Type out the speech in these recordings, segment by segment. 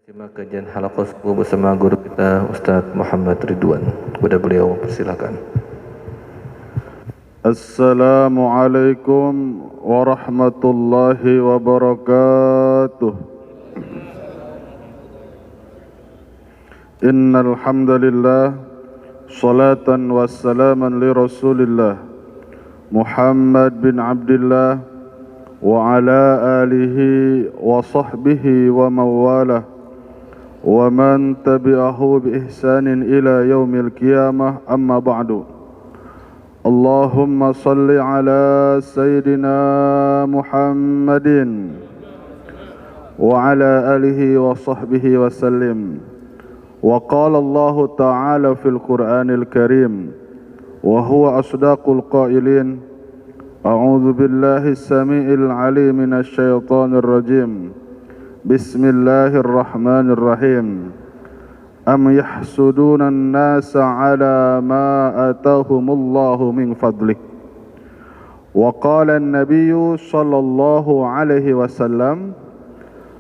Simak kajian halaqah 10 bersama guru kita Ustadz Muhammad Ridwan. Kepada beliau persilakan. Assalamualaikum warahmatullahi wabarakatuh. Innal hamdalillah salatan wassalaman li Rasulillah Muhammad bin Abdullah wa ala alihi wa sahbihi wa mawalah wa man tabi'ahu bi ihsanin ila yaumil qiyamah, amma ba'du. Allahumma salli ala sayyidina Muhammadin wa ala alihi wa sahbihi wa sallim. Wa qala Allah ta'ala fil Qur'anil Karim wa huwa asdaqul qailin. A'udzu billahi as-sami'il 'alim minasy syaithanir rajim. Bismillahirrahmanirrahim. Am yahsuduna an-nasa 'ala ma atahumullahu min fadlih. Wa qala an-nabiyyu sallallahu alaihi wasallam,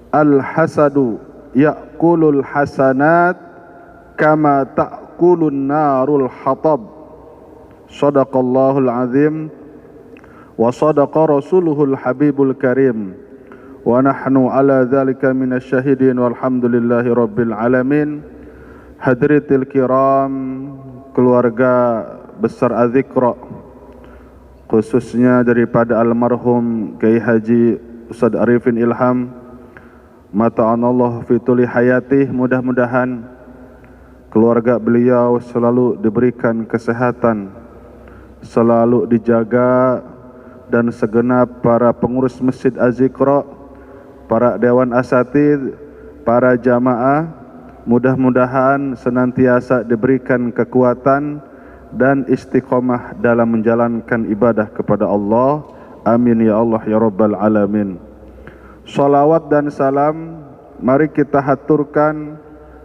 al-hasadu ya'kulul hasanat kama ta'kulun narul hatab. Shadaqallahul azim wa sadaqa rasuluhul habibul karim. Wa nahnu ala dhalika minasy syahidin walhamdulillahi rabbil alamin. Hadritil kiram, keluarga besar Az-Zikra, khususnya daripada almarhum Kiai Haji Ustadz Arifin Ilham, mata'anallahu fi tuli hayatih. Mudah-mudahan keluarga beliau selalu diberikan kesehatan, selalu dijaga, dan segenap para pengurus Masjid Az-Zikra, para dewan asatidz, para jamaah, mudah-mudahan senantiasa diberikan kekuatan dan istiqomah dalam menjalankan ibadah kepada Allah. Amin ya Allah ya Rabbal alamin. Salawat dan salam mari kita haturkan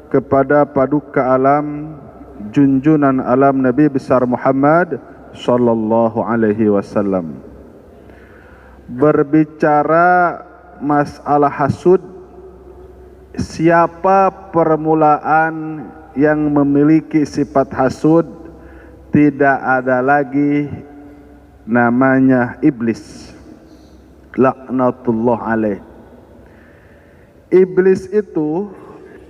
kepada paduka alam, junjunan alam Nabi besar Muhammad sallallahu alaihi wasallam. Berbicara masalah hasud, siapa permulaan yang memiliki sifat hasud? Tidak ada lagi namanya iblis, laknatullah alaih. Iblis itu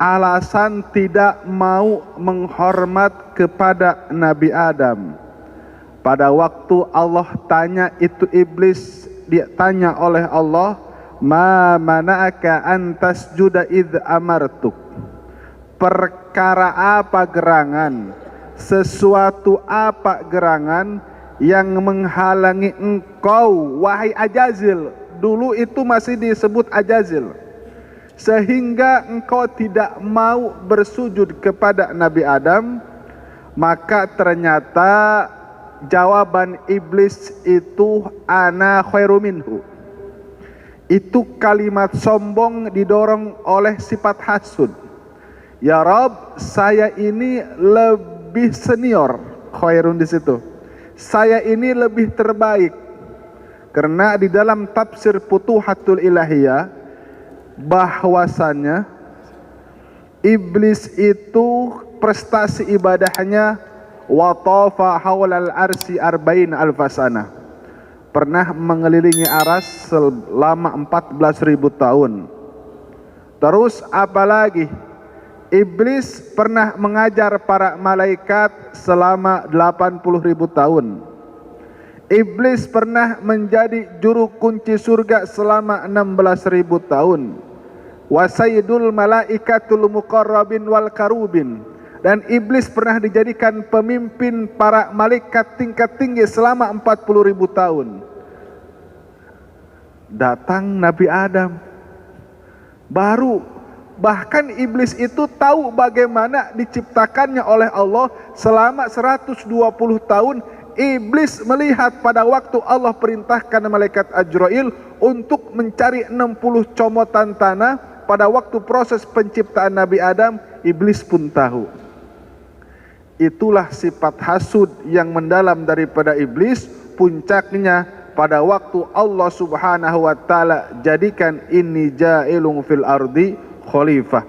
alasan tidak mau menghormat kepada Nabi Adam. Pada waktu Allah tanya itu iblis, dia tanya oleh Allah, ma mana'aka an tasjuda idh amartuk. Perkara apa gerangan, sesuatu apa gerangan yang menghalangi engkau, wahai Ajazil? Dulu itu masih disebut Ajazil, sehingga engkau tidak mau bersujud kepada Nabi Adam. Maka ternyata jawaban iblis itu, ana khairu minhu. Itu kalimat sombong didorong oleh sifat hasud. Ya Rabb, saya ini lebih senior, khairun di situ. Saya ini lebih terbaik. Karena di dalam tafsir Futuhatul Ilahiyah bahwasannya iblis itu prestasi ibadahnya wa tafa haulal arsi arba'in alfasana, pernah mengelilingi aras selama 14.000 tahun. Terus apalagi, iblis pernah mengajar para malaikat selama 80.000 tahun. Iblis pernah menjadi juru kunci surga selama 16.000 tahun. Wa sayyidul malaikatul muqarrabin wal karubin. Dan iblis pernah dijadikan pemimpin para malaikat tingkat tinggi selama 40.000 tahun. Datang Nabi Adam, baru. Bahkan iblis itu tahu bagaimana diciptakannya oleh Allah. Selama 120 tahun iblis melihat pada waktu Allah perintahkan malaikat Ajrail untuk mencari 60 comotan tanah. Pada waktu proses penciptaan Nabi Adam, iblis pun tahu. Itulah sifat hasud yang mendalam daripada iblis. Puncaknya pada waktu Allah subhanahu wa ta'ala jadikan inni ja'ilun fil ardi khalifah.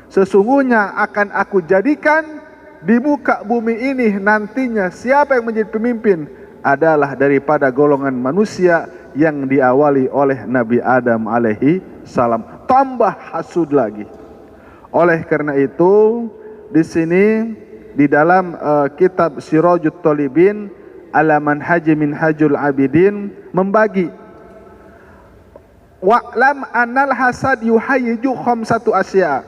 Sesungguhnya akan aku jadikan di muka bumi ini nantinya siapa yang menjadi pemimpin adalah daripada golongan manusia yang diawali oleh Nabi Adam alaihi salam. Tambah hasud lagi. Oleh karena itu di sini di dalam kitab Sirajut Talibin ala manhaji minhajul abidin membagi wa'lam annal hasad yuhayyiju khamsatu asya.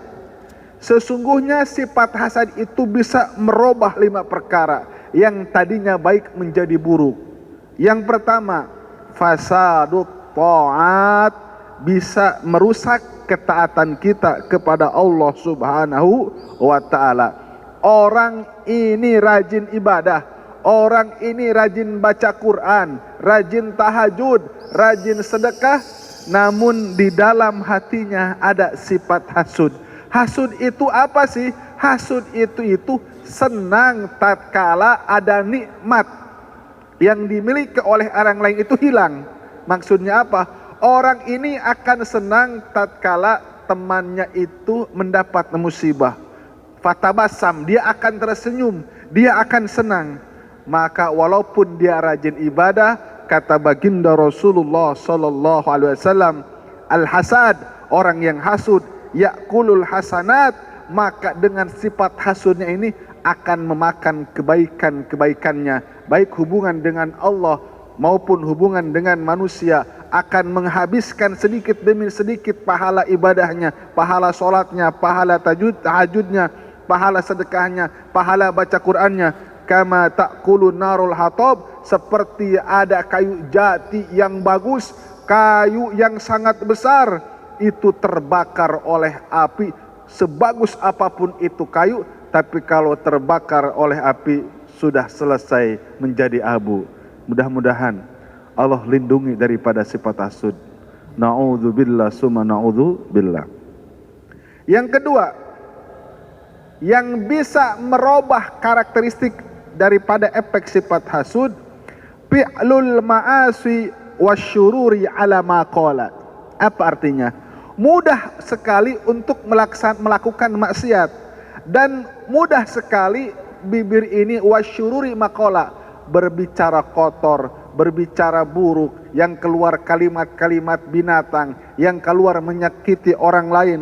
Sesungguhnya sifat hasad itu bisa merubah 5 perkara yang tadinya baik menjadi buruk. Yang pertama, fasadut ta'at, bisa merusak ketaatan kita kepada Allah Subhanahu wa ta'ala. Orang ini rajin ibadah, orang ini rajin baca Quran, rajin tahajud, rajin sedekah, namun di dalam hatinya ada sifat hasud. Hasud itu apa sih? Hasud itu senang tatkala ada nikmat yang dimiliki oleh orang lain itu hilang. Maksudnya apa? Orang ini akan senang tatkala temannya itu mendapat musibah. Fatabasam, dia akan tersenyum, dia akan senang. Maka walaupun dia rajin ibadah, kata baginda Rasulullah sallallahu alaihi wasallam, al-hasad, orang yang hasud, ya'kulul hasanat, maka dengan sifat hasudnya ini akan memakan kebaikan-kebaikannya, baik hubungan dengan Allah maupun hubungan dengan manusia, akan menghabiskan sedikit demi sedikit pahala ibadahnya, pahala sholatnya, pahala tahajudnya, pahala sedekahnya, pahala baca Qur'annya. Kama ta'kulun narul hatab, seperti ada kayu jati yang bagus, kayu yang sangat besar, itu terbakar oleh api. Sebagus apapun itu kayu, tapi kalau terbakar oleh api sudah selesai menjadi abu. Mudah-mudahan Allah lindungi daripada sifat hasud. Na'udzubillah summa na'udzubillah. Yang kedua, yang bisa merubah karakteristik daripada efek sifat hasud, fi'lul ma'asi wasyururi ala ma qala. Apa artinya? Mudah sekali untuk melakukan maksiat, dan mudah sekali bibir ini wasyururi maqala, berbicara kotor, berbicara buruk, yang keluar kalimat-kalimat binatang, yang keluar menyakiti orang lain.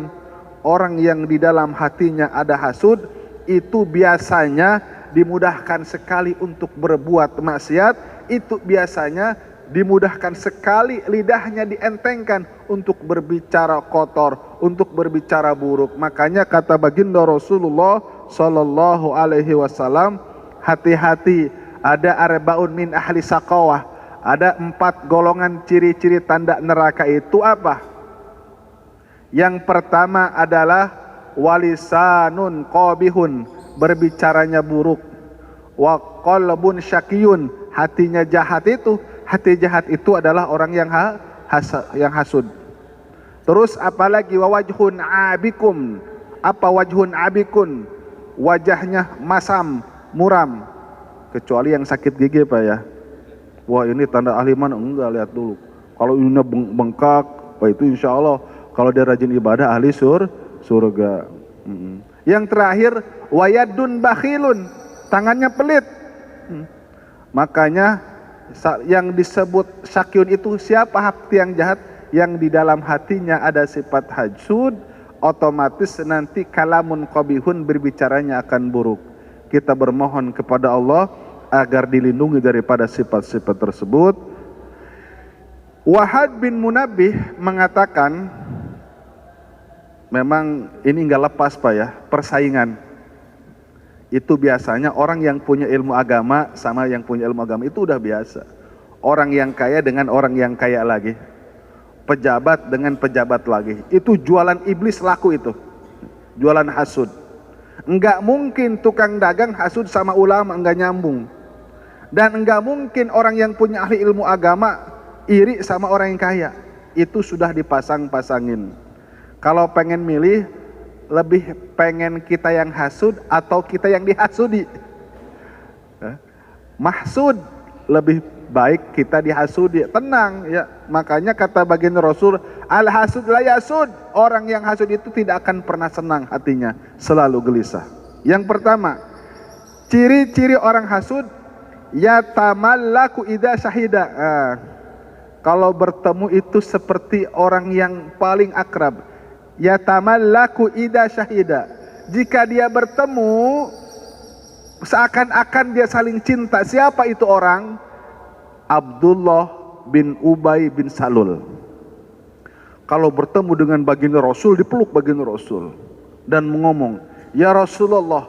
Orang yang di dalam hatinya ada hasud itu biasanya dimudahkan sekali untuk berbuat maksiat, itu biasanya dimudahkan sekali lidahnya dientengkan untuk berbicara kotor, untuk berbicara buruk. Makanya kata baginda Rasulullah sallallahu alaihi wasallam, hati-hati, ada arbaun min ahli saqawah, ada 4 golongan ciri-ciri tanda neraka itu apa? Yang pertama adalah walisanun qabihun, berbicaranya buruk, wa qalbun syakiyun, hatinya jahat itu. Hati jahat itu adalah orang yang hasud. Terus apalagi wajhun abikum, apa wajhun abikun? Wajahnya masam, muram. Kecuali yang sakit gigi Pak ya. Wah ini tanda ahli mana? Enggak, lihat dulu. Kalau ini bengkak, Pak, itu insya Allah kalau dia rajin ibadah ahli surga. Yang terakhir wayadun bakhilun, tangannya pelit. Makanya yang disebut syakyun itu siapa? Hati yang jahat, yang di dalam hatinya ada sifat hasud, otomatis nanti kalamun qabihun, berbicaranya akan buruk. Kita bermohon kepada Allah agar dilindungi daripada sifat-sifat tersebut. Wahad bin Munabbih mengatakan, memang ini enggak lepas Pak ya, persaingan. Itu biasanya orang yang punya ilmu agama sama yang punya ilmu agama itu udah biasa. Orang yang kaya dengan orang yang kaya lagi, pejabat dengan pejabat lagi. Itu jualan iblis laku itu, jualan hasud. Enggak mungkin tukang dagang hasud sama ulama, enggak nyambung. Dan enggak mungkin orang yang punya ahli ilmu agama iri sama orang yang kaya. Itu sudah dipasang-pasangin. Kalau pengen milih, lebih pengen kita yang hasud atau kita yang dihasudi? Mahsud lebih baik kita dihasudi. Tenang ya, makanya kata baginda Rasul, al hasud la yasud, orang yang hasud itu tidak akan pernah senang hatinya, selalu gelisah. Yang pertama, ciri-ciri orang hasud, yatamallaku idza syahida. Kalau bertemu itu seperti orang yang paling akrab. Yatamallaku idza syahida. Jika dia bertemu, seakan-akan dia saling cinta. Siapa itu orang? Abdullah bin Ubay bin Salul. Kalau bertemu dengan baginda Rasul, dipeluk baginda Rasul dan ngomong, ya Rasulullah,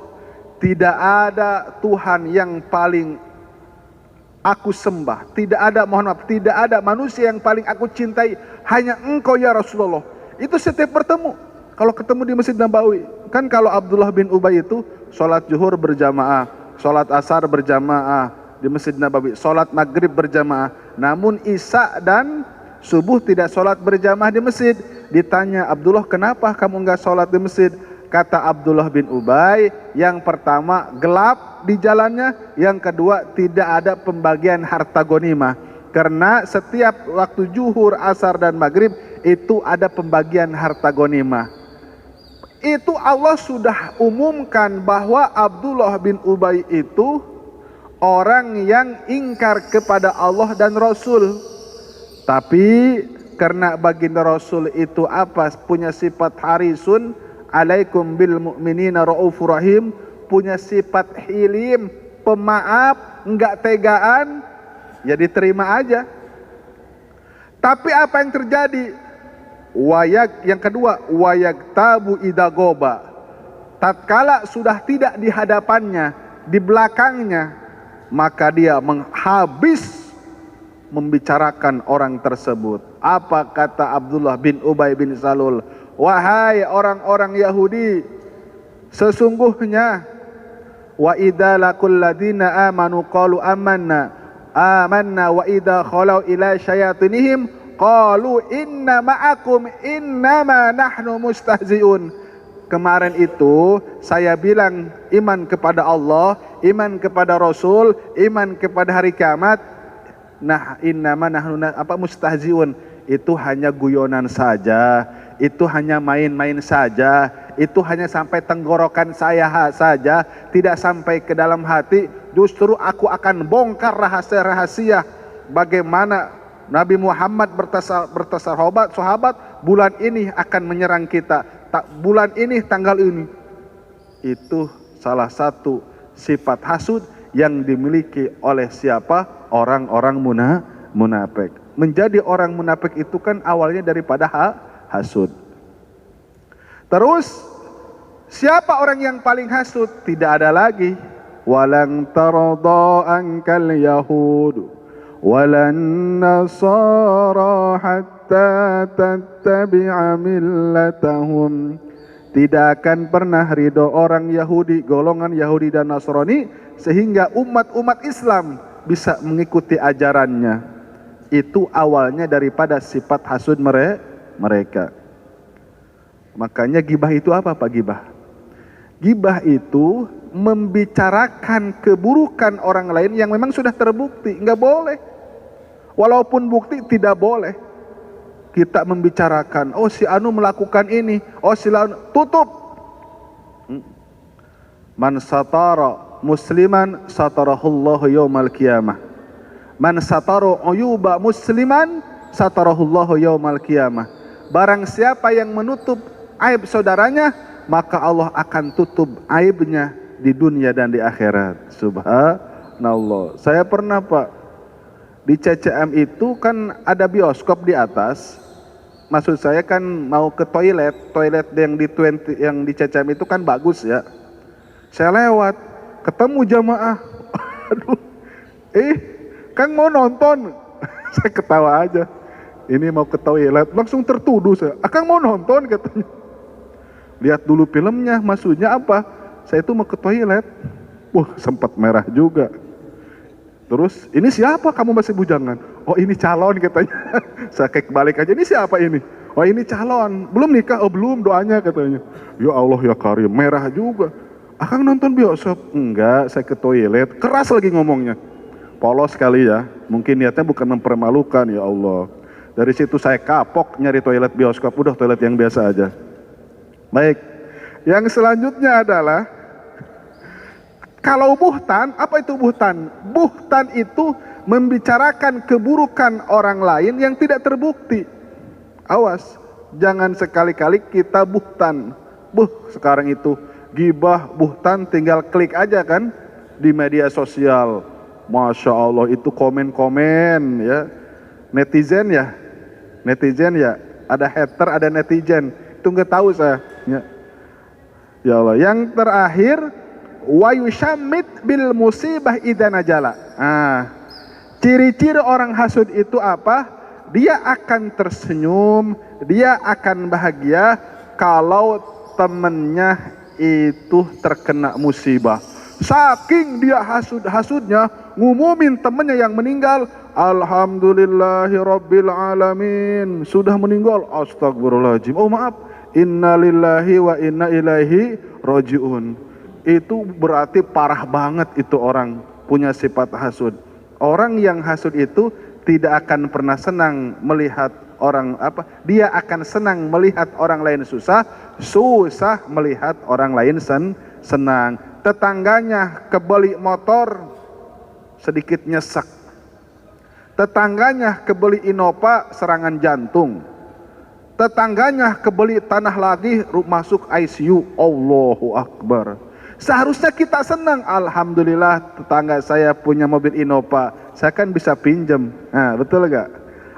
tidak ada Tuhan yang paling aku sembah, tidak ada, mohon maaf, tidak ada manusia yang paling aku cintai, hanya engkau ya Rasulullah. Itu setiap bertemu. Kalau ketemu di Masjid Nabawi, kan kalau Abdullah bin Ubay itu sholat zuhur berjamaah, sholat asar berjamaah di Masjid Nabawi, sholat maghrib berjamaah, namun isya dan subuh tidak sholat berjamaah di masjid. Ditanya, Abdullah, kenapa kamu enggak sholat di masjid? Kata Abdullah bin Ubay, yang pertama gelap di jalannya, yang kedua tidak ada pembagian harta ghanimah. Karena setiap waktu zuhur, asar dan maghrib itu ada pembagian harta ghanimah. Itu Allah sudah umumkan bahwa Abdullah bin Ubay itu orang yang ingkar kepada Allah dan Rasul. Tapi karena baginda Rasul itu apa? Punya sifat harisun alaikum bil mu'minina raufur rahim, punya sifat hilim, pemaaf, enggak tegaan, ya diterima aja. Tapi apa yang terjadi? Yang kedua, wayak tabu idagoba. Tatkala sudah tidak di hadapannya, di belakangnya, maka dia menghabis membicarakan orang tersebut. Apa kata Abdullah bin Ubay bin Salul? Wahai orang-orang Yahudi, sesungguhnya wa idza laqul ladina amanu qalu amanna wa idza khalau ila syayatinihim qalu inna ma'akum innama nahnu mustahziun. Kemarin itu saya bilang iman kepada Allah, iman kepada Rasul, iman kepada hari kiamat. Nah, innama nahnu mustahziun, itu hanya guyonan saja, itu hanya main-main saja, itu hanya sampai tenggorokan saya saja, tidak sampai ke dalam hati. Justru aku akan bongkar rahasia-rahasia bagaimana Nabi Muhammad bertasahabat sahabat, bulan ini akan menyerang kita, bulan ini tanggal ini. Itu salah satu sifat hasud yang dimiliki oleh siapa? Orang-orang munafik. Menjadi orang munafik itu kan awalnya daripada hasud. Terus siapa orang yang paling hasud? Tidak ada lagi. Walang tarda ankal yahud walan nasara hatta tattabi'a millatahum. Tidak akan pernah ridho orang Yahudi, golongan Yahudi dan Nasrani, sehingga umat-umat Islam bisa mengikuti ajarannya. Itu awalnya daripada sifat hasud mereka. Makanya gibah itu apa Pak gibah? Gibah itu membicarakan keburukan orang lain yang memang sudah terbukti. Enggak boleh. Walaupun bukti tidak boleh. Kita membicarakan, oh si Anu melakukan ini, oh si Anu, tutup. Man satara musliman satarahullahu yaumal qiyamah. Man satara uyuba musliman satarahullahu yaumal qiyamah. Barang siapa yang menutup aib saudaranya, maka Allah akan tutup aibnya di dunia dan di akhirat. Subhanallah. Saya pernah Pak, di CCM itu kan ada bioskop di atas. Maksud saya kan mau ke toilet yang di CCM itu kan bagus ya. Saya lewat, ketemu jamaah. Aduh, Kang mau nonton. Saya ketawa aja. Ini mau ke toilet, langsung tertuduh saya. Kang mau nonton katanya. Lihat dulu filmnya, maksudnya apa? Saya itu mau ke toilet. Wah, sempat merah juga. Terus, ini siapa kamu masih bujangan? Oh ini calon katanya. Saya kayak balik aja, ini siapa ini? Oh ini calon, belum nikah? Oh belum, doanya katanya. Ya Allah ya Karim, merah juga. Akang nonton bioskop? Enggak, saya ke toilet. Keras lagi ngomongnya. polos kali ya, mungkin niatnya bukan mempermalukan, ya Allah. Dari situ saya kapok nyari toilet bioskop, udah toilet yang biasa aja. Baik, yang selanjutnya adalah kalau buhtan, apa itu buhtan? Buhtan itu membicarakan keburukan orang lain yang tidak terbukti. Awas, jangan sekali-kali kita buhtan. Sekarang itu gibah, buhtan, tinggal klik aja kan di media sosial. Masya Allah, itu komen-komen ya, netizen ya, ada hater, ada netizen, itu nggak tahu saya. Ya Allah, yang terakhir wa yusyamit bil musibah idza najala. Ciri-ciri orang hasud itu apa? Dia akan tersenyum, dia akan bahagia kalau temennya itu terkena musibah. Saking dia hasudnya, ngumumin temennya yang meninggal, alhamdulillahirabbil alamin, sudah meninggal, astagfirullahaladzim, oh maaf, innalillahi wa inna ilaihi rajiun. Itu berarti parah banget itu orang punya sifat hasud. Orang yang hasud itu tidak akan pernah senang melihat orang dia akan senang melihat orang lain susah melihat orang lain senang. Tetangganya kebeli motor sedikit nyesek, tetangganya kebeli Innova serangan jantung, tetangganya kebeli tanah lagi masuk ICU. Allahu Akbar. Seharusnya kita senang, alhamdulillah tetangga saya punya mobil Innova, saya kan bisa pinjam. Nah, betul gak?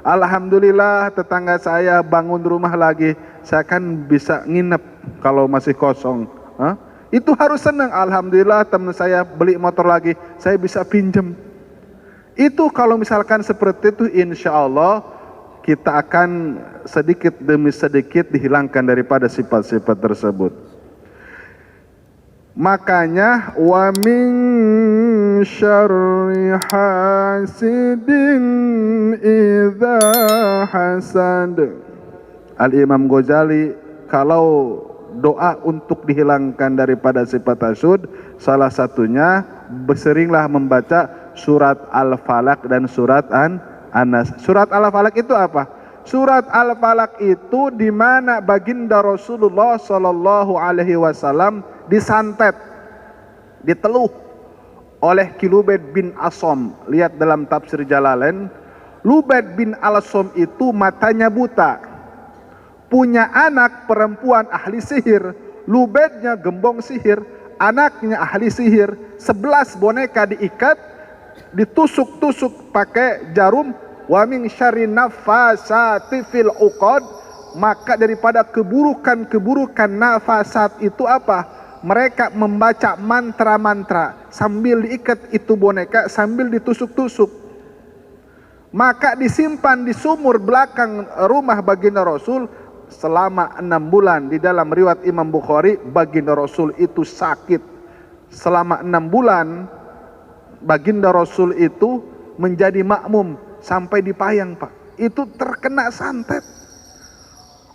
Alhamdulillah tetangga saya bangun rumah lagi, saya kan bisa nginep kalau masih kosong. Itu harus senang, alhamdulillah teman saya beli motor lagi, saya bisa pinjam. Itu kalau misalkan seperti itu, insya Allah kita akan sedikit demi sedikit dihilangkan daripada sifat-sifat tersebut. Makanya wa min syarri hasidin idza hasad. Al-Imam Ghazali kalau doa untuk dihilangkan daripada sifat hasud, salah satunya berseringlah membaca surat Al-Falaq dan surat An-Nas. Surat Al-Falaq itu apa? Surat Al-Falaq itu di mana baginda Rasulullah sallallahu alaihi wasallam disantet, diteluh oleh Lubaid bin Asom. Lihat dalam tafsir Jalalain, Lubaid bin Asom itu matanya buta, punya anak perempuan ahli sihir. Lubaidnya gembong sihir, anaknya ahli sihir. 11 boneka diikat, ditusuk-tusuk pakai jarum. Wa min syarri nafasati fil uqad. Maka daripada keburukan nafasat itu apa? Mereka membaca mantra-mantra sambil diikat itu boneka, sambil ditusuk-tusuk. Maka disimpan di sumur belakang rumah baginda Rasul selama 6 bulan. Di dalam riwayat Imam Bukhari, baginda Rasul itu sakit selama 6 bulan. Baginda Rasul itu menjadi makmum sampai dipayang, Pak. Itu terkena santet.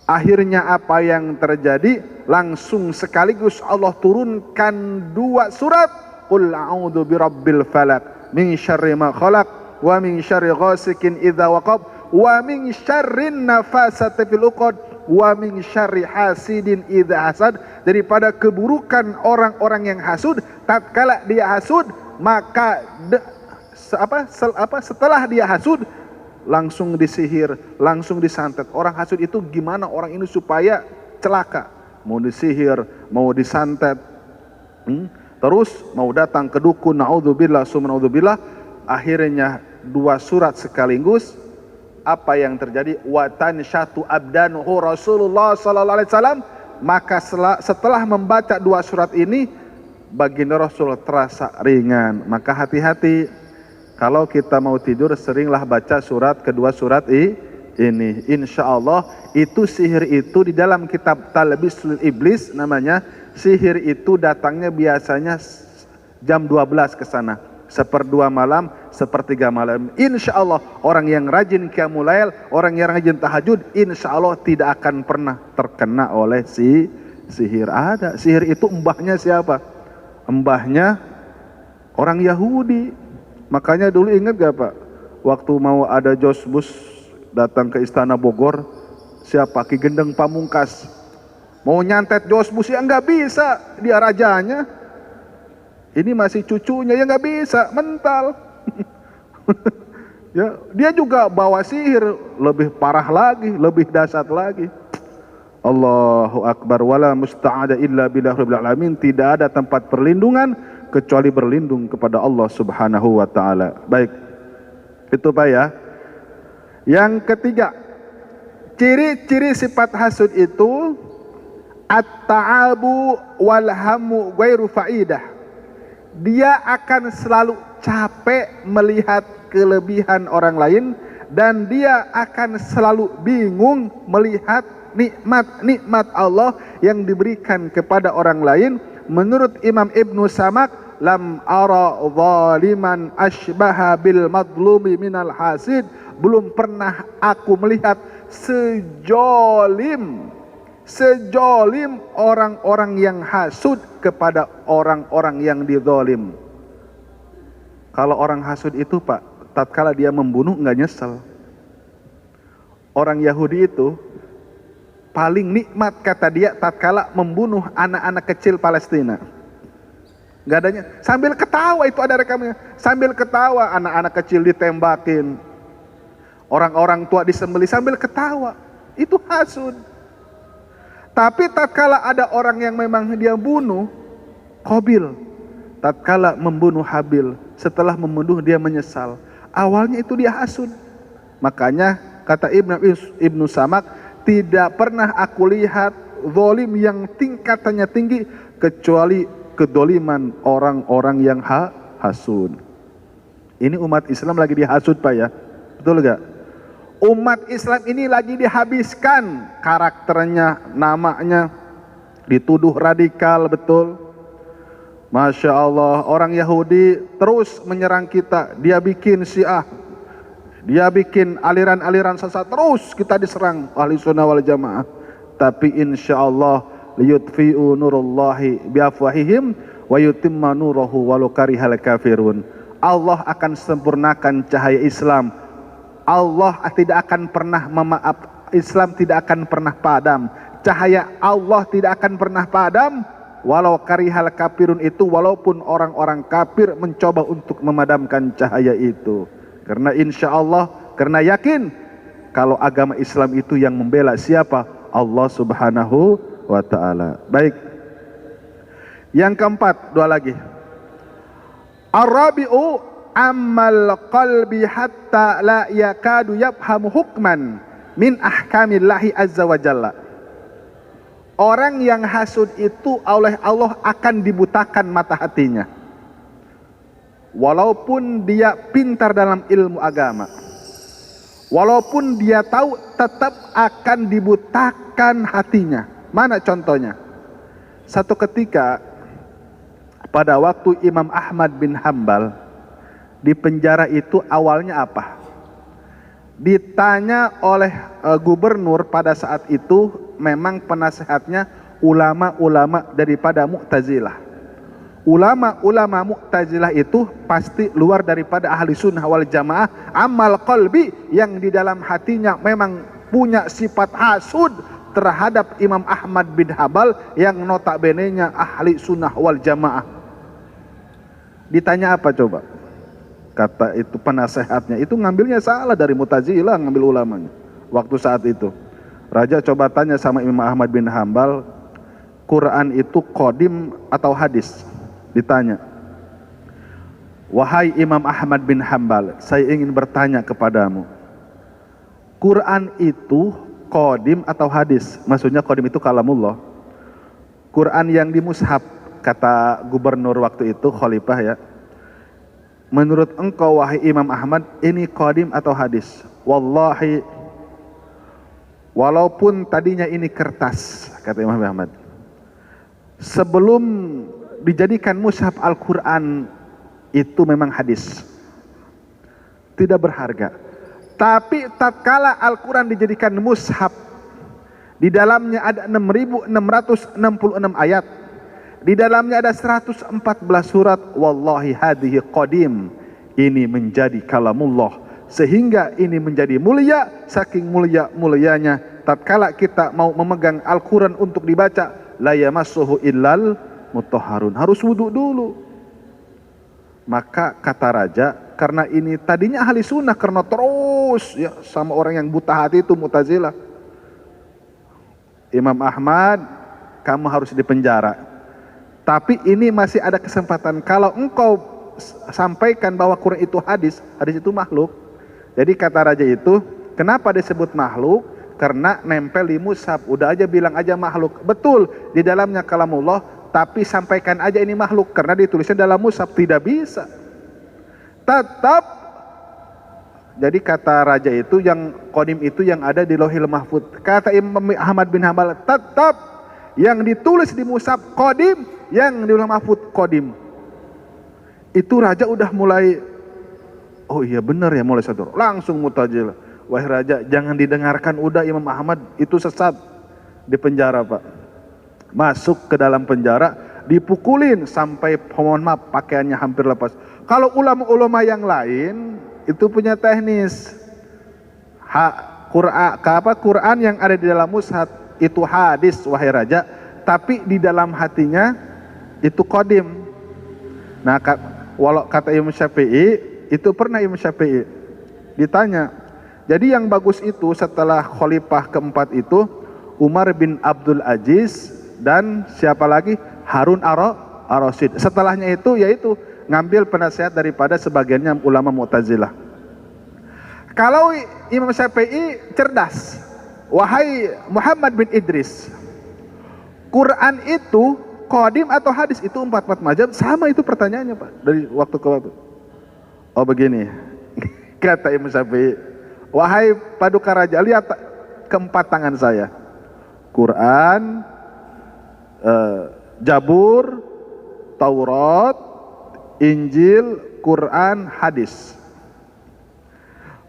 Akhirnya apa yang terjadi? Langsung sekaligus Allah turunkan 2 surat. Qul a'udzu birabbil falaq min syarri ma khalaq wa min syarri ghasikin idza waqab wa min syarrin nafasati fil uqad wa min syarri hasidin idza hasad. Daripada keburukan orang-orang yang hasud, tatkala dia hasud, maka setelah dia hasud langsung disihir, langsung disantet. Orang hasud itu gimana orang ini supaya celaka? Mau disihir, mau disantet, terus mau datang ke dukun, naudzubillah summa naudzubillah. Akhirnya 2 surat sekaligus. Apa yang terjadi? Wa tansyatu abdanuhu Rasulullah sallallahu alaihi wasallam. Maka setelah membaca 2 surat ini, baginda Rasul terasa ringan. Maka hati-hati kalau kita mau tidur, seringlah baca kedua surat ini. Insya Allah itu sihir itu di dalam kitab Talbisul Iblis namanya. Sihir itu datangnya biasanya jam 12 ke sana, 1/2 malam, 1/3 malam. Insya Allah orang yang rajin qiyamul lail, orang yang rajin tahajud, insya Allah tidak akan pernah terkena oleh sihir. Ada sihir itu mbahnya siapa? Mbahnya orang Yahudi. Makanya dulu ingat gak Pak, waktu mau ada Jos Bus datang ke Istana Bogor, siapa? Ki Gendeng Pamungkas. Mau nyantet Jos Bus ya nggak bisa, dia rajanya. Ini masih cucunya ya nggak bisa, mental. Ya, dia juga bawa sihir, lebih parah lagi, lebih dahsyat lagi. Allahu Akbar, wala musta'ada illa billahi rabbil alamin. Tidak ada tempat perlindungan kecuali berlindung kepada Allah Subhanahu wa taala. Baik. Itu Pak ya. Yang ketiga, ciri-ciri sifat hasud itu at-ta'abu wal hamu ghairu fa'idah. Dia akan selalu capek melihat kelebihan orang lain, dan dia akan selalu bingung melihat nikmat-nikmat Allah yang diberikan kepada orang lain. Menurut Imam Ibnu Samak, lam ara zaliman ashbaha bil madlumi minal hasid. Belum pernah aku melihat sejolim orang-orang yang hasud kepada orang-orang yang dizalim. Kalau orang hasud itu Pak, tatkala dia membunuh nggak nyesel. Orang Yahudi itu paling nikmat kata dia tatkala membunuh anak-anak kecil Palestina. Nggak adanya, sambil ketawa, itu ada rekamnya. Sambil ketawa, anak-anak kecil ditembakin, orang-orang tua disembelih sambil ketawa. Itu hasud. Tapi tatkala ada orang yang memang dia bunuh, Qabil, tatkala membunuh Habil, setelah membunuh dia menyesal. Awalnya itu dia hasud. Makanya kata Ibnu Samak, tidak pernah aku lihat zalim yang tingkatannya tinggi kecuali kedoliman orang-orang yang hasud. Ini umat Islam lagi dihasud Pak ya, betul gak? Umat Islam ini lagi dihabiskan karakternya, namanya, dituduh radikal, betul. Masya Allah, orang Yahudi terus menyerang kita. Dia bikin Syiah, dia bikin aliran-aliran sesat, terus kita diserang ahli sunnah wal jamaah. Tapi insya Allah liyutfi'u nurullahi biafwahihim wa yutimma nurahu walau karihal kafirun. Allah akan sempurnakan cahaya Islam. Allah tidak akan pernah Islam tidak akan pernah padam. Cahaya Allah tidak akan pernah padam walau karihal kafirun, itu walaupun orang-orang kafir mencoba untuk memadamkan cahaya itu. Karena insya Allah, karena yakin kalau agama Islam itu yang membela siapa? Allah Subhanahu wa ta'ala. Baik. Yang keempat, dua lagi. Ar-rabi'u ammal qalbi hatta la yakadu yafhamu hukman min ahkamillahi azza wa jalla. Orang yang hasud itu oleh Allah akan dibutakan mata hatinya. Walaupun dia pintar dalam ilmu agama, walaupun dia tahu, tetap akan dibutakan hatinya. Mana contohnya? Satu ketika pada waktu Imam Ahmad bin Hambal di penjara itu, awalnya apa? Ditanya oleh gubernur pada saat itu, memang penasehatnya ulama-ulama daripada Mu'tazilah. Ulama-ulama Mu'tazilah itu pasti luar daripada ahli sunnah wal jamaah. Amal qalbi, yang di dalam hatinya memang punya sifat hasud terhadap Imam Ahmad bin Hambal yang notabene-nya ahli sunnah wal jamaah. Ditanya apa coba? Kata itu penasehatnya, itu ngambilnya salah dari Mu'tazilah, ngambil ulamanya. Waktu saat itu raja coba tanya sama Imam Ahmad bin Hambal, Quran itu qadim atau hadis? Ditanya, wahai Imam Ahmad bin Hambal, saya ingin bertanya kepadamu, Quran itu qadim atau hadis? Maksudnya qadim itu kalamullah, Quran yang di mushaf, kata gubernur waktu itu, khalifah ya. Menurut engkau wahai Imam Ahmad, ini qadim atau hadis? Wallahi, walaupun tadinya ini kertas, kata Imam Ahmad, sebelum dijadikan mushaf Al-Quran itu memang hadis, tidak berharga. Tapi tatkala Al-Quran dijadikan mushaf, di dalamnya ada 6.666 ayat, di dalamnya ada 114 surat. Wallahi hadhihi qadim, ini menjadi kalamullah, sehingga ini menjadi mulia. Saking mulianya tatkala kita mau memegang Al-Quran untuk dibaca, la yamassuhu illal mutahharun, harus wudu dulu. Maka kata raja, karena ini tadinya ahli sunnah, karena terus ya sama orang yang buta hati itu Mu'tazilah, Imam Ahmad, kamu harus dipenjara. Tapi ini masih ada kesempatan, kalau engkau sampaikan bahwa Quran itu hadis, hadis itu makhluk. Jadi kata raja itu, kenapa disebut makhluk? Karena nempel di mushaf. Udah aja bilang aja makhluk. Betul, di dalamnya kalamullah, tapi sampaikan aja ini makhluk karena ditulisnya dalam mushaf. Tidak bisa. Tetap. Jadi kata raja itu, yang qadim itu yang ada di Lauhil Mahfuz. Kata Imam Ahmad bin Hanbal, tetap yang ditulis di mushaf qadim, yang di Lauhil Mahfuz qadim. Itu raja udah mulai, oh iya benar ya, mulai sadar. Langsung Mu'tazilah, wahai raja, jangan didengarkan, udah Imam Ahmad itu sesat. Di penjara Pak, masuk ke dalam penjara, dipukulin sampai, mohon maaf, pakaiannya hampir lepas. Kalau ulama-ulama yang lain itu punya teknis, Quran yang ada di dalam mushaf itu hadis wahai raja, tapi di dalam hatinya itu qadim. Nah, walau kata Imam Syafi'i, itu pernah Imam Syafi'i ditanya, jadi yang bagus itu setelah khalifah keempat itu Umar bin Abdul Aziz dan siapa lagi, Harun ar-Rasyid. Setelahnya itu yaitu ngambil penasihat daripada sebagiannya ulama Mu'tazilah. Kalau Imam Syafi'i cerdas, wahai Muhammad bin Idris, Quran itu qadim atau hadis? Itu 4 mazhab sama itu pertanyaannya Pak, dari waktu ke waktu. Oh begini, kata Imam Syafi'i, wahai paduka raja, lihat keempat tangan saya, Quran, Jabur, Taurat, Injil, Quran, hadis.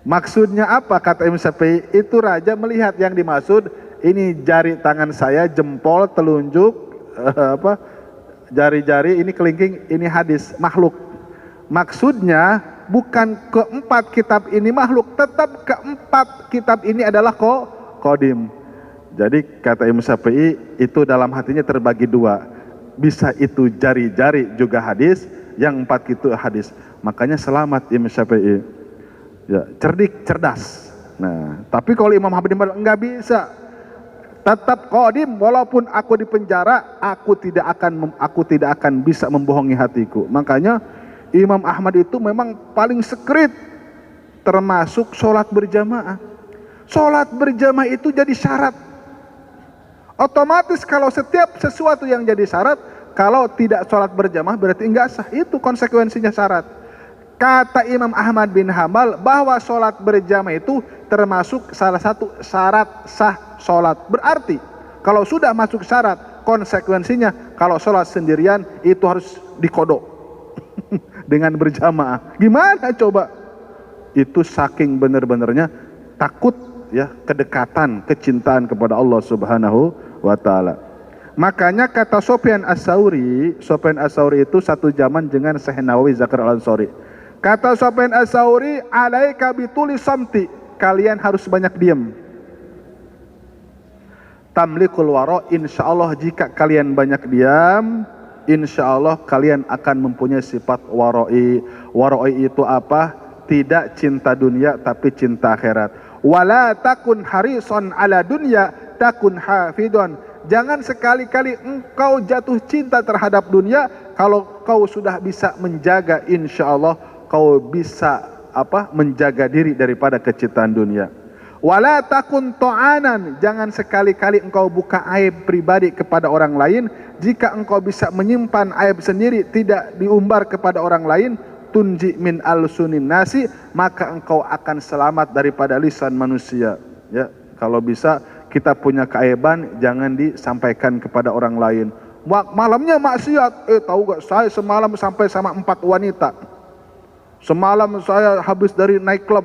Maksudnya apa? Kata Imam Syafi'i, itu raja melihat yang dimaksud, ini jari tangan saya, jempol, telunjuk, jari-jari, ini kelingking, ini hadis, makhluk. Maksudnya bukan keempat kitab ini makhluk, tetap keempat kitab ini adalah qadim. Jadi kata Imam Syafi'i, itu dalam hatinya terbagi dua, bisa itu jari-jari juga hadis, yang 4 itu hadis. Makanya selamat Imam Syafi'i, ya, cerdik, cerdas. Nah, tapi kalau Imam Ahmad bin Hanbal enggak bisa, tetap qadim, walaupun aku di penjara, aku tidak akan bisa membohongi hatiku. Makanya Imam Ahmad itu memang paling sekrit, termasuk sholat berjamaah. Sholat berjamaah itu jadi syarat. Otomatis kalau setiap sesuatu yang jadi syarat, kalau tidak sholat berjamaah berarti enggak sah. Itu konsekuensinya syarat. Kata Imam Ahmad bin Hanbal bahwa sholat berjamaah itu termasuk salah satu syarat sah sholat. Berarti kalau sudah masuk syarat, konsekuensinya kalau sholat sendirian itu harus dikodok dengan berjamaah. Gimana coba? Itu saking benar-benarnya takut ya, kedekatan, kecintaan kepada Allah Subhanahu wa taala. Makanya kata Sufyan Ats-Tsauri itu satu zaman dengan Syekh Nawawi Zakir Al-Ansari. Kata Sufyan Ats-Tsauri, alaika bituli samti, kalian harus banyak diam. Tamlikul wara, insyaallah jika kalian banyak diam, insyaallah kalian akan mempunyai sifat warai. Warai itu apa? Tidak cinta dunia tapi cinta akhirat. Wala takun harisan ala dunya takun hafidun. Jangan sekali-kali engkau jatuh cinta terhadap dunia, kalau kau sudah bisa menjaga, insyaallah kau bisa menjaga diri daripada kecintaan dunia. Wala takun ta'anan, jangan sekali-kali engkau buka aib pribadi kepada orang lain. Jika engkau bisa menyimpan aib sendiri, tidak diumbar kepada orang lain, tunji min al-sunin nasi, maka engkau akan selamat daripada lisan manusia. Ya, kalau bisa kita punya keaiban jangan disampaikan kepada orang lain. Malamnya maksiat, tahu gak, saya semalam sampai sama 4 wanita. Semalam saya habis dari naik klub.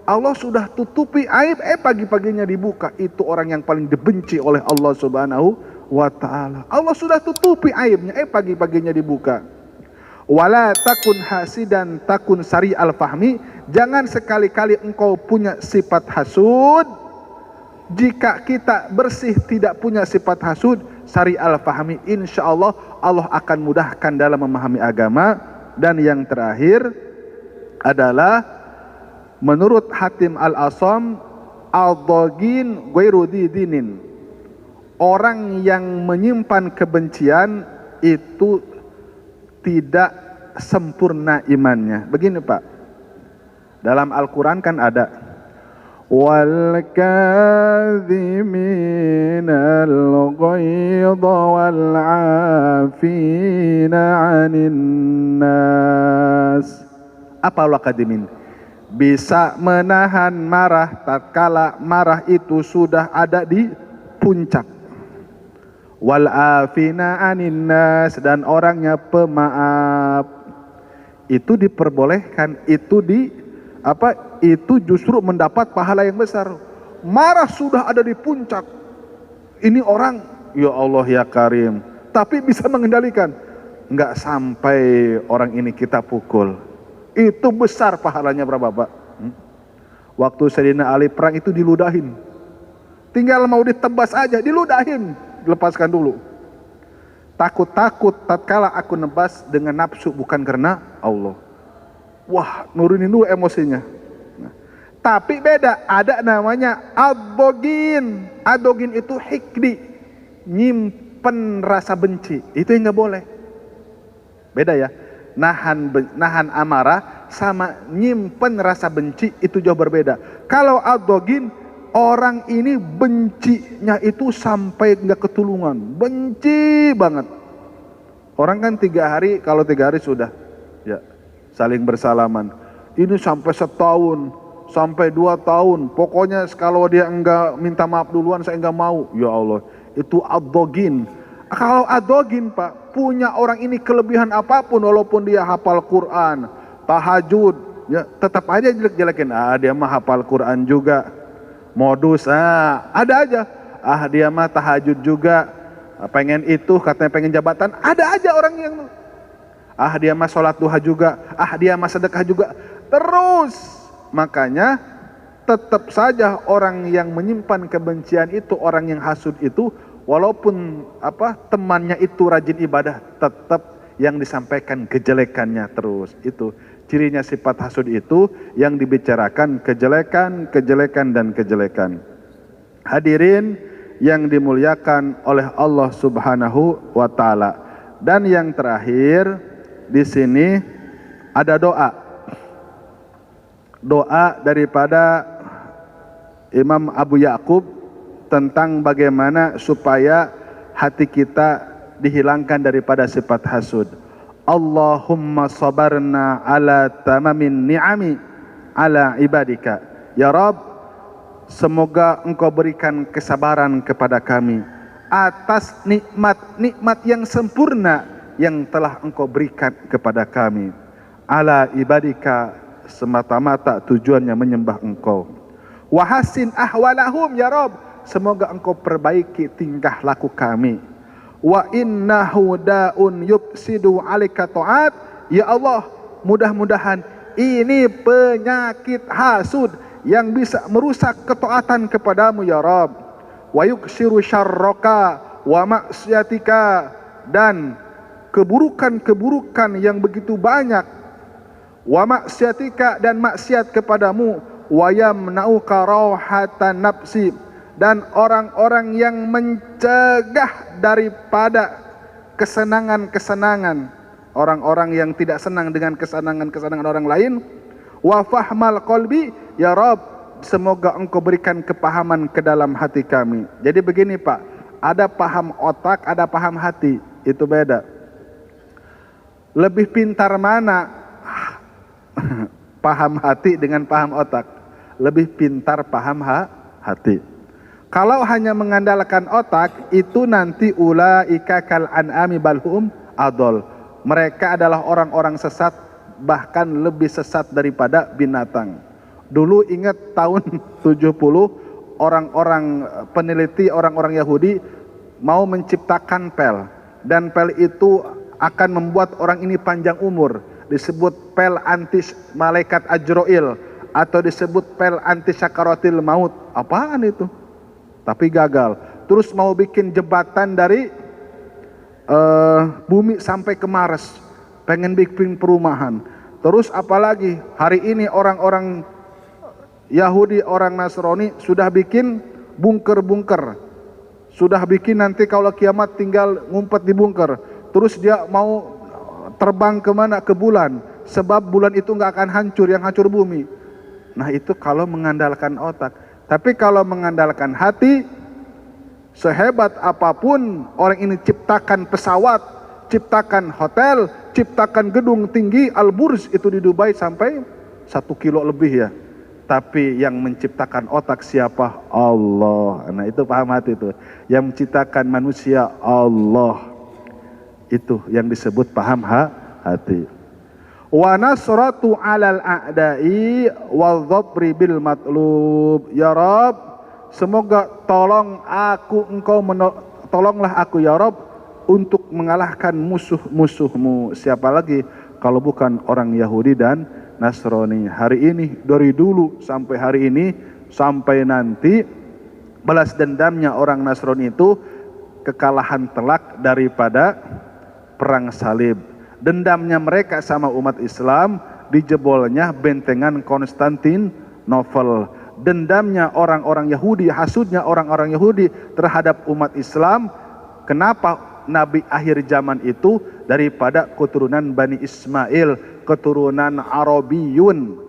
Allah sudah tutupi aib, pagi-paginya dibuka. Itu orang yang paling dibenci oleh Allah Subhanahu wa ta'ala. Allah sudah tutupi aibnya, pagi-paginya dibuka. Wala takun hasidan takun sari al-fahmi. Jangan sekali-kali engkau punya sifat hasud. Jika kita bersih tidak punya sifat hasud, sari al-fahmi, insyaallah Allah akan mudahkan dalam memahami agama. Dan yang terakhir adalah menurut Hatim al-Asam, al-dhagin ghairu dinin. Orang yang menyimpan kebencian itu tidak sempurna imannya. Begini Pak, dalam Al-Quran kan ada wal kadhiminal ghaidha wal 'afina 'anil nas. Apa wal kadhimin? Bisa menahan marah tatkala marah itu sudah ada di puncak. Wal afina anin nas, dan orangnya pemaaf. Itu diperbolehkan, itu itu justru mendapat pahala yang besar. Marah sudah ada di puncak. Ini orang, ya Allah ya Karim, tapi bisa mengendalikan. Enggak sampai orang ini kita pukul. Itu besar pahalanya berapa Pak? Waktu Sayyidina Ali perang itu diludahin. Tinggal mau ditebas aja, diludahin. Lepaskan dulu. Takut-takut tatkala aku nebas dengan nafsu bukan karena Allah. Wah, nurunin dulu emosinya. Nah, tapi beda, ada namanya adogin. Adogin itu hikdi, nyimpen rasa benci. Itu yang nggak boleh. Beda ya. Nahan amarah sama nyimpen rasa benci itu jauh berbeda. Kalau adogin, orang ini bencinya itu sampai nggak ketulungan, benci banget. Orang kan 3 hari, kalau 3 hari sudah ya saling bersalaman. Ini sampai setahun, sampai 2 tahun. Pokoknya kalau dia enggak minta maaf duluan, saya enggak mau. Ya Allah, itu adogin. Kalau adogin Pak, punya orang ini kelebihan apapun, walaupun dia hafal Quran, tahajud, ya tetap aja jelek-jelekin. Dia mah hafal Quran juga. Modus, ada aja. Dia mah tahajud juga, pengen itu, katanya pengen jabatan. Ada aja orang yang dia mah sholat duha juga, dia mah sedekah juga. Terus, makanya tetap saja orang yang menyimpan kebencian itu, orang yang hasud itu, walaupun temannya itu rajin ibadah, tetap yang disampaikan kejelekannya terus. Itu cirinya sifat hasud itu, yang dibicarakan kejelekan, kejelekan, dan kejelekan. Hadirin yang dimuliakan oleh Allah Subhanahu wa Ta'ala. Dan yang terakhir di sini ada doa. Doa daripada Imam Abu Ya'qub tentang bagaimana supaya hati kita dihilangkan daripada sifat hasud. Allahumma sabarna ala tamamin ni'ami ala ibadika. Ya Rabb, semoga engkau berikan kesabaran kepada kami atas nikmat-nikmat yang sempurna yang telah engkau berikan kepada kami. Ala ibadika, semata-mata tujuannya menyembah engkau. Wahasin ahwalahum ya Rabb, semoga engkau perbaiki tingkah laku kami. Wa innahu da'un yufsidu 'alaika ta'at. Ya Allah, mudah-mudahan ini penyakit hasud yang bisa merusak ketaatan kepadamu ya Rabb. Wa yuksiru syarraka wa maksiatika, dan keburukan-keburukan yang begitu banyak. Wa maksiatika, dan maksiat kepadamu. Wa yamna'uka rauhatan nafsi, dan orang-orang yang mencegah daripada kesenangan-kesenangan, orang-orang yang tidak senang dengan kesenangan-kesenangan orang lain. Wa fahmal qalbi ya Rabb, semoga engkau berikan kepahaman ke dalam hati kami. Jadi begini Pak, ada paham otak, ada paham hati, itu beda. Lebih pintar mana paham hati dengan paham otak? Lebih pintar paham hati. Kalau hanya mengandalkan otak, itu nanti ulaika kal an'ami balhum adol. Mereka adalah orang-orang sesat, bahkan lebih sesat daripada binatang. Dulu ingat tahun 70, orang-orang peneliti, orang-orang Yahudi mau menciptakan pel. Dan pel itu akan membuat orang ini panjang umur, disebut pel antis malaikat Ajroil, atau disebut pel anti sakaratil maut. Apaan itu? Tapi gagal. Terus mau bikin jembatan dari bumi sampai ke Mars, pengen bikin perumahan. Terus apalagi hari ini orang-orang Yahudi, orang Nasrani sudah bikin bunker-bunker, sudah bikin nanti kalau kiamat tinggal ngumpet di bunker. Terus dia mau terbang kemana? Ke bulan, sebab bulan itu nggak akan hancur, yang hancur bumi. Nah itu kalau mengandalkan otak. Tapi kalau mengandalkan hati, sehebat apapun orang ini ciptakan pesawat, ciptakan hotel, ciptakan gedung tinggi, Al-Burj itu di Dubai sampai 1 kilo lebih ya. Tapi yang menciptakan otak siapa? Allah. Nah itu paham hati itu. Yang menciptakan manusia Allah. Itu yang disebut paham hati. Wa nasratu 'alal a'da'i wa dzabri bil matlub. Ya Rabb, semoga tolonglah aku ya Rabb untuk mengalahkan musuh-musuhmu. Siapa lagi kalau bukan orang Yahudi dan Nasrani. Hari ini, dari dulu sampai hari ini, sampai nanti balas dendamnya orang Nasrani itu kekalahan telak daripada perang salib. Dendamnya mereka sama umat Islam dijebolnya bentengan Konstantinopel. Dendamnya orang-orang Yahudi, hasudnya orang-orang Yahudi terhadap umat Islam. Kenapa Nabi akhir zaman itu daripada keturunan Bani Ismail, keturunan Arabiyun,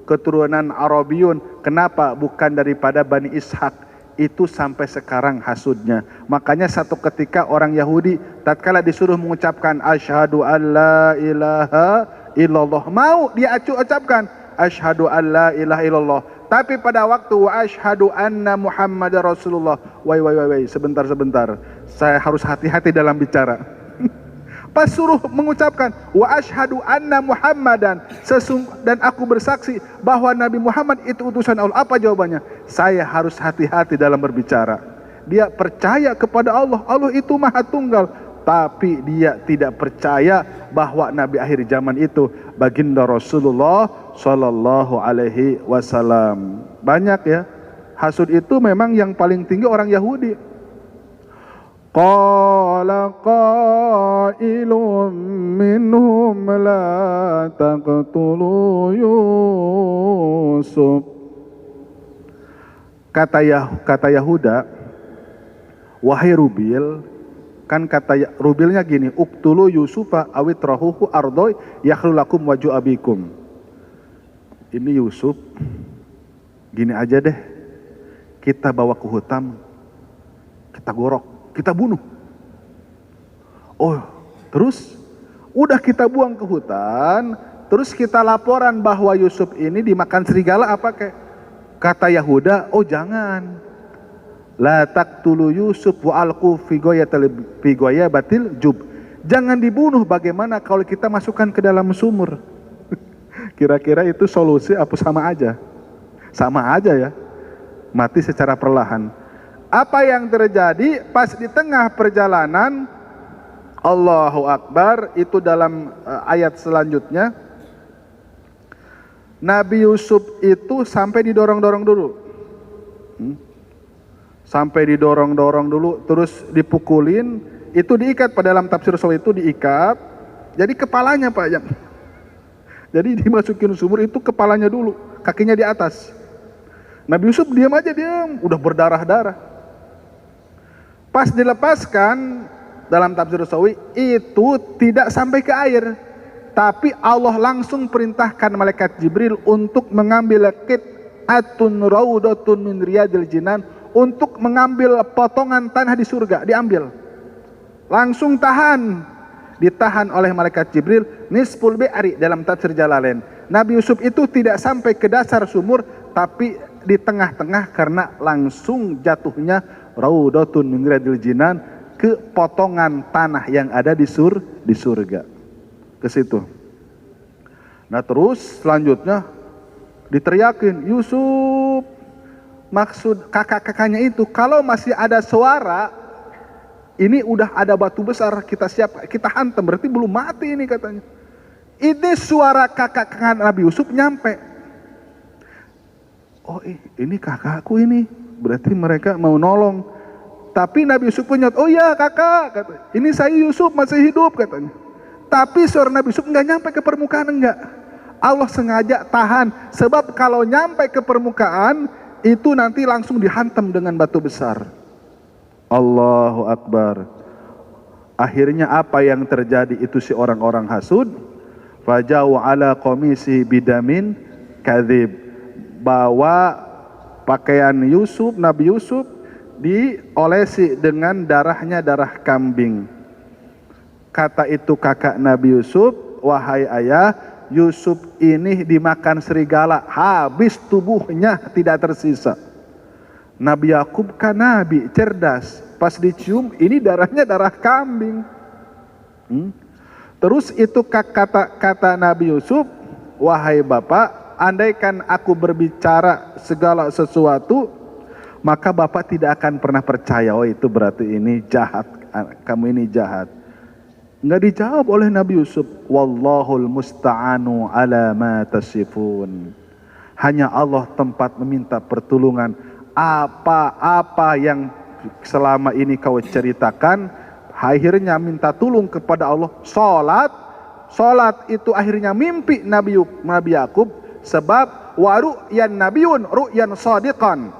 keturunan Arabiyun. Kenapa bukan daripada Bani Ishak? Itu sampai sekarang hasudnya. Makanya satu ketika orang Yahudi tatkala disuruh mengucapkan asyhadu alla ilaha illallah, mau dia ucapkan asyhadu alla ilaha illallah, tapi pada waktu wa asyhadu anna Muhammadar Rasulullah, wai sebentar, saya harus hati-hati dalam bicara. Pas suruh mengucapkan wa asyhadu anna Muhammadan, dan aku bersaksi bahwa Nabi Muhammad itu utusan Allah, apa jawabannya? Saya harus hati-hati dalam berbicara. Dia percaya kepada Allah, Allah itu Maha Tunggal, tapi dia tidak percaya bahwa Nabi akhir zaman itu baginda Rasulullah Sallallahu Alaihi Wasallam. Banyak ya, hasud itu memang yang paling tinggi orang Yahudi. Qala qailun minhum la taqtulu Yusuf. Kata Yahuda, wahai Rubil, kan kata Rubilnya gini, uktulu Yusufa awit rahuhu ardoy yakhlu lakum waju abikum. Ini Yusuf, gini aja deh, kita bawa ke hutan, kita gorok, kita bunuh. Oh, terus udah kita buang ke hutan, terus kita laporan bahwa Yusuf ini dimakan serigala apa kayak? Kata Yahuda, oh jangan. La taqtulu Yusuf wa alqu fi ghayabatil jub. Jangan dibunuh, bagaimana kalau kita masukkan ke dalam sumur? Kira-kira itu solusi apa sama aja? Sama aja ya. Mati secara perlahan. Apa yang terjadi pas di tengah perjalanan, Allahu Akbar, itu dalam ayat selanjutnya, Nabi Yusuf itu sampai didorong-dorong dulu. Sampai didorong-dorong dulu, terus dipukulin, itu diikat, pada dalam tafsir Sawi itu diikat, jadi kepalanya Pak yang. Jadi dimasukin sumur itu kepalanya dulu, kakinya di atas. Nabi Yusuf diam aja, udah berdarah-darah. Pas dilepaskan, dalam tafsir Sawi itu tidak sampai ke air, tapi Allah langsung perintahkan malaikat Jibril untuk mengambil qit'atun raudatun min riyadil jinan, untuk mengambil potongan tanah di surga, diambil. Langsung ditahan oleh malaikat Jibril, nisful bi'ri dalam tafsir Jalalain. Nabi Yusuf itu tidak sampai ke dasar sumur, tapi di tengah-tengah, karena langsung jatuhnya raudatun min riyadil jinan ke potongan tanah yang ada di surga. Ke situ. Nah terus selanjutnya diteriakin, Yusuf, maksud kakak-kakaknya itu kalau masih ada suara ini udah ada batu besar, kita hantam, berarti belum mati ini katanya. Ini suara kakak Nabi Yusuf nyampe. Oh ini kakakku ini, berarti mereka mau nolong. Tapi Nabi Yusuf punya, oh ya kakak, kata, ini saya Yusuf masih hidup katanya. Tapi suara Nabi Yusuf nggak nyampe ke permukaan, enggak. Allah sengaja tahan, sebab kalau nyampe ke permukaan itu nanti langsung dihantam dengan batu besar. Allahu Akbar. Akhirnya apa yang terjadi itu si orang-orang hasud, fajau ala qamisi bidamin kadzib, bawa pakaian Yusuf, Nabi Yusuf diolesi dengan darahnya darah kambing. Kata itu kakak Nabi Yusuf, wahai ayah, Yusuf ini dimakan serigala, habis tubuhnya tidak tersisa. Nabi Yakub kan nabi cerdas, pas dicium ini darahnya darah kambing. Terus itu kata Nabi Yusuf, wahai bapak, andaikan aku berbicara segala sesuatu, maka bapak tidak akan pernah percaya. Oh itu berarti ini jahat, kamu ini jahat. Enggak dijawab oleh Nabi Yusuf. Wallahul musta'anu ala ma tasifun. Hanya Allah tempat meminta pertolongan. Apa-apa yang selama ini kau ceritakan, akhirnya minta tolong kepada Allah. Salat itu akhirnya mimpi Nabi Yakub, sebab waru'yan nabiyun ru'yan shadiqan.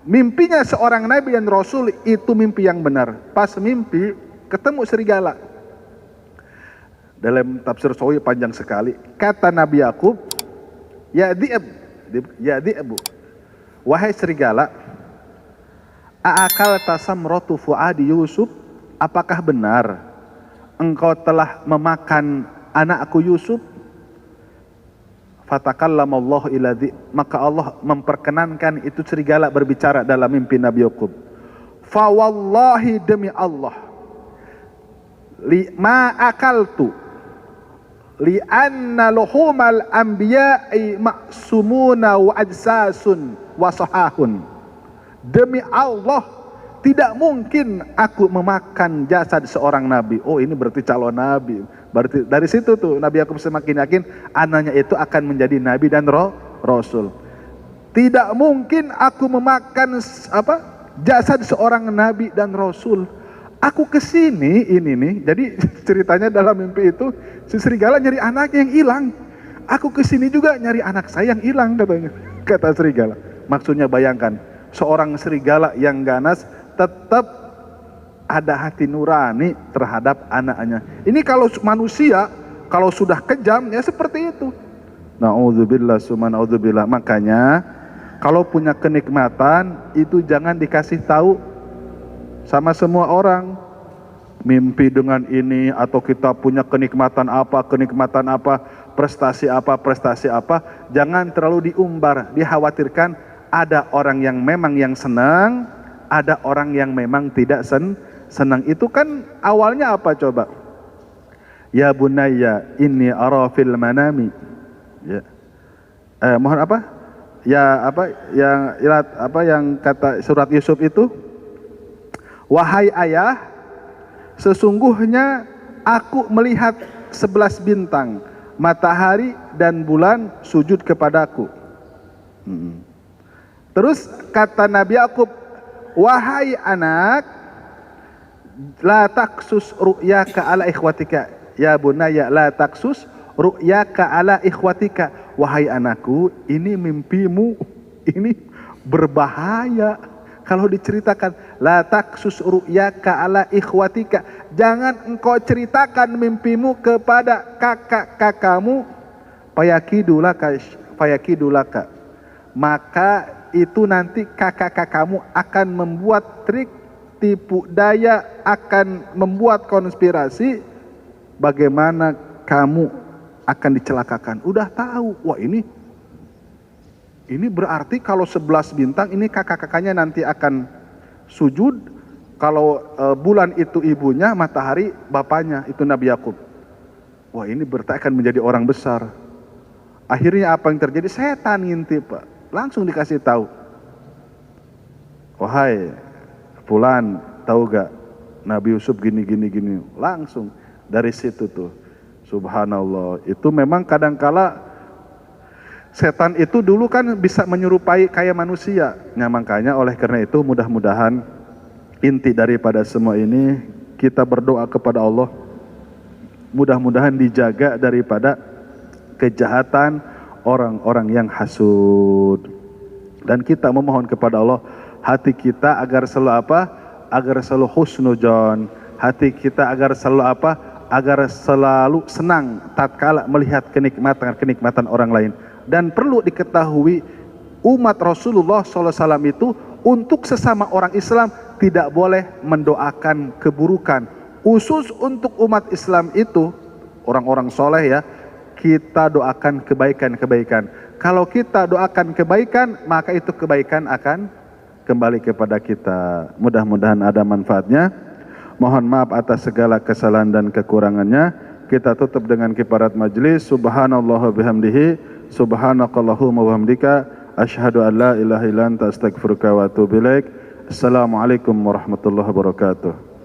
Mimpinya seorang nabi dan rasul itu mimpi yang benar. Pas mimpi ketemu serigala. Dalam tafsir Sawi panjang sekali. Kata Nabi Yakub, ya di'ab, wahai serigala, aakal tasamratu fuadi Yusuf, apakah benar engkau telah memakan anakku Yusuf? Fatakallamallahu iladzi, maka Allah memperkenankan itu serigala berbicara dalam mimpi Nabi Yakub. Fa wallahi, demi Allah, ma akaltu li anna luhumal anbiya'i ma'sumuna wa ajsasun wa sahahun. Demi Allah, tidak mungkin aku memakan jasad seorang nabi. Oh ini berarti calon nabi. Berarti dari situ tuh Nabi Yakub semakin yakin anaknya itu akan menjadi nabi dan rasul. Tidak mungkin aku memakan jasad seorang nabi dan rasul. Aku kesini ini nih, jadi ceritanya dalam mimpi itu si serigala nyari anaknya yang hilang. Aku kesini juga nyari anak saya yang hilang katanya, kata serigala. Maksudnya bayangkan, seorang serigala yang ganas tetap ada hati nurani terhadap anaknya. Ini kalau manusia, kalau sudah kejam ya seperti itu. Na'udzubillah summa na'udzubillah. Makanya kalau punya kenikmatan itu jangan dikasih tahu sama semua orang. Mimpi dengan ini, atau kita punya kenikmatan apa, prestasi apa, jangan terlalu diumbar. Dikhawatirkan ada orang yang memang yang senang, ada orang yang memang tidak senang. Itu kan awalnya apa coba? Ya bunayya inni ara fil manami. Ya. Mohon apa? Ya yang kata surat Yusuf itu? Wahai ayah, sesungguhnya aku melihat 11 bintang, matahari dan bulan sujud kepadaku. Terus kata Nabi Yakub, wahai anak, la taksus ru'yaka ala ikhwatika. Ya bunayya la taksus ru'yaka ala ikhwatika. Wahai anakku, ini mimpimu ini berbahaya. Kalau diceritakan, la taksus ru'yaka ala ikhwatika, jangan engkau ceritakan mimpimu kepada kakak-kakakmu, fayakidulaka, maka itu nanti kakak-kakakmu akan membuat trik, tipu daya, akan membuat konspirasi bagaimana kamu akan dicelakakan. Udah tahu, wah ini berarti kalau 11 bintang ini kakak-kakaknya nanti akan sujud. Kalau bulan itu ibunya, matahari bapaknya, itu Nabi Yakub. Wah ini berarti akan menjadi orang besar. Akhirnya apa yang terjadi? Setan ngintip, Pak. Langsung dikasih tahu. Wahai fulan, tahu gak? Nabi Yusuf gini langsung dari situ tuh. Subhanallah, itu memang kadangkala setan itu dulu kan bisa menyerupai kayak manusia. Nah, makanya oleh karena itu mudah-mudahan inti daripada semua ini kita berdoa kepada Allah, mudah-mudahan dijaga daripada kejahatan orang-orang yang hasud. Dan kita memohon kepada Allah hati kita agar selalu apa? Agar selalu husnudzon. Hati kita agar selalu apa? Agar selalu senang tatkala melihat kenikmatan orang lain. Dan perlu diketahui umat Rasulullah SAW itu untuk sesama orang Islam tidak boleh mendoakan keburukan. Khusus untuk umat Islam itu orang-orang soleh ya, kita doakan kebaikan-kebaikan. Kalau kita doakan kebaikan, maka itu kebaikan akan kembali kepada kita. Mudah-mudahan ada manfaatnya. Mohon maaf atas segala kesalahan dan kekurangannya. Kita tutup dengan kiparat majlis. Subhanallah wa bihamdihi, subhanakallahumma wa bihamdika, asyhadu an la ilaha illa anta astaghfiruka wa atubu ilaik. Assalamualaikum warahmatullahi wabarakatuh.